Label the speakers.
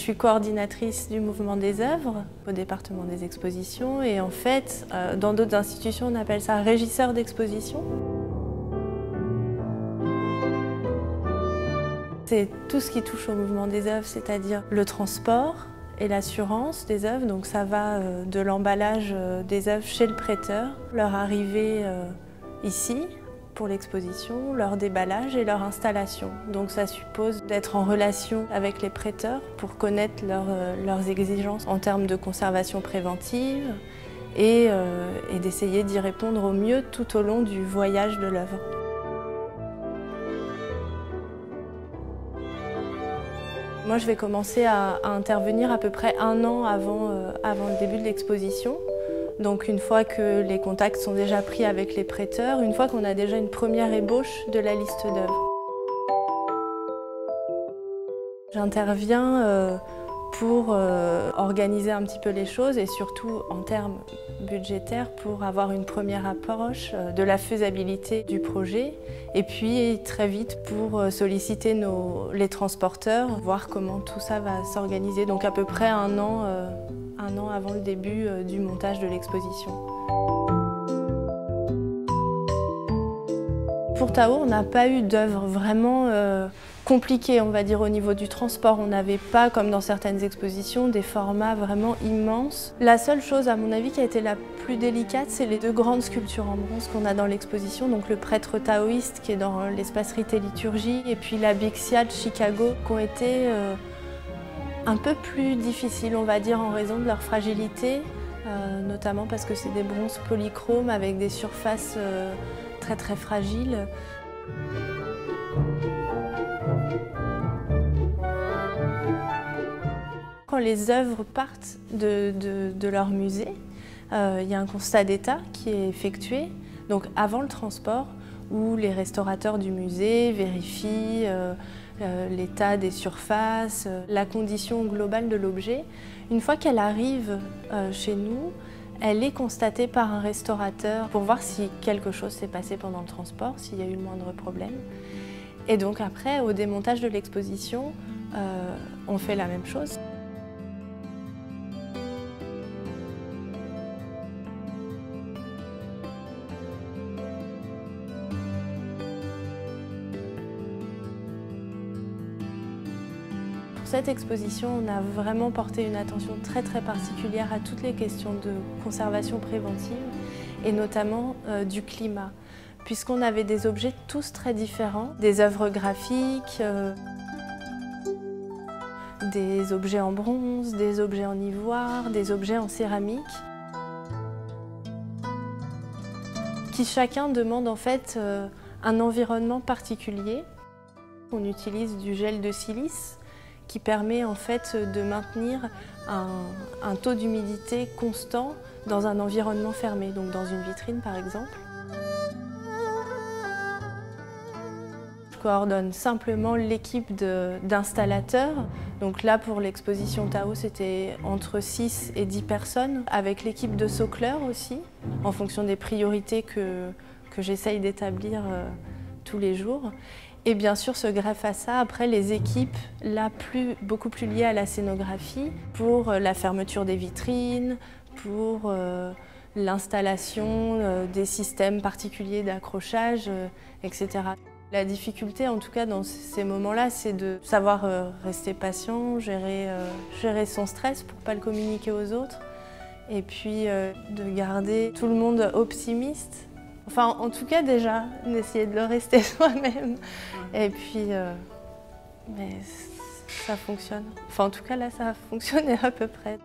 Speaker 1: suis coordinatrice du mouvement des œuvres au département des expositions et en fait, dans d'autres institutions, on appelle ça régisseur d'exposition. C'est tout ce qui touche au mouvement des œuvres, c'est-à-dire le transport et l'assurance des œuvres. Donc ça va de l'emballage des œuvres chez le prêteur, leur arrivée ici pour l'exposition, leur déballage et leur installation. Donc ça suppose d'être en relation avec les prêteurs pour connaître leurs exigences en termes de conservation préventive et d'essayer d'y répondre au mieux tout au long du voyage de l'œuvre. Moi, je vais commencer à intervenir à peu près 1 an avant le début de l'exposition. Donc une fois que les contacts sont déjà pris avec les prêteurs, une fois qu'on a déjà une première ébauche de la liste d'œuvres. J'interviens pour organiser un petit peu les choses et surtout en termes budgétaires pour avoir une première approche de la faisabilité du projet et puis très vite pour solliciter les transporteurs, voir comment tout ça va s'organiser. Donc à peu près 1 an avant le début du montage de l'exposition. Pour Tao, on n'a pas eu d'œuvre vraiment compliquée, on va dire, au niveau du transport. On n'avait pas, comme dans certaines expositions, des formats vraiment immenses. La seule chose, à mon avis, qui a été la plus délicate, c'est les 2 grandes sculptures en bronze qu'on a dans l'exposition. Donc le prêtre taoïste qui est dans l'espace Rite et Liturgie, et puis la Bixia de Chicago, qui ont été un peu plus difficiles, on va dire, en raison de leur fragilité, notamment parce que c'est des bronzes polychromes avec des surfaces très très fragiles. Quand les œuvres partent de leur musée, il y a un constat d'état qui est effectué, donc avant le transport, où les restaurateurs du musée vérifient l'état des surfaces, la condition globale de l'objet. Une fois qu'elle arrive chez nous, elle est constatée par un restaurateur pour voir si quelque chose s'est passé pendant le transport, s'il y a eu le moindre problème. Et donc après, au démontage de l'exposition, on fait la même chose. Pour cette exposition, on a vraiment porté une attention très particulière à toutes les questions de conservation préventive et notamment du climat, puisqu'on avait des objets tous très différents, des œuvres graphiques, des objets en bronze, des objets en ivoire, des objets en céramique, qui chacun demande en fait un environnement particulier. On utilise du gel de silice qui permet en fait de maintenir un taux d'humidité constant dans un environnement fermé, donc dans une vitrine par exemple. Je coordonne simplement l'équipe d'installateurs. Donc là pour l'exposition Tao, c'était entre 6 et 10 personnes, avec l'équipe de socleurs aussi, en fonction des priorités que j'essaye d'établir tous les jours. Et bien sûr se greffe à ça après les équipes là beaucoup plus liées à la scénographie pour la fermeture des vitrines, pour l'installation des systèmes particuliers d'accrochage, etc. La difficulté en tout cas dans ces moments-là, c'est de savoir rester patient, gérer son stress pour ne pas le communiquer aux autres et puis de garder tout le monde optimiste. Enfin, en tout cas, déjà, d'essayer de le rester soi-même. Et puis, mais ça fonctionne. Enfin, en tout cas, là, ça a fonctionné à peu près.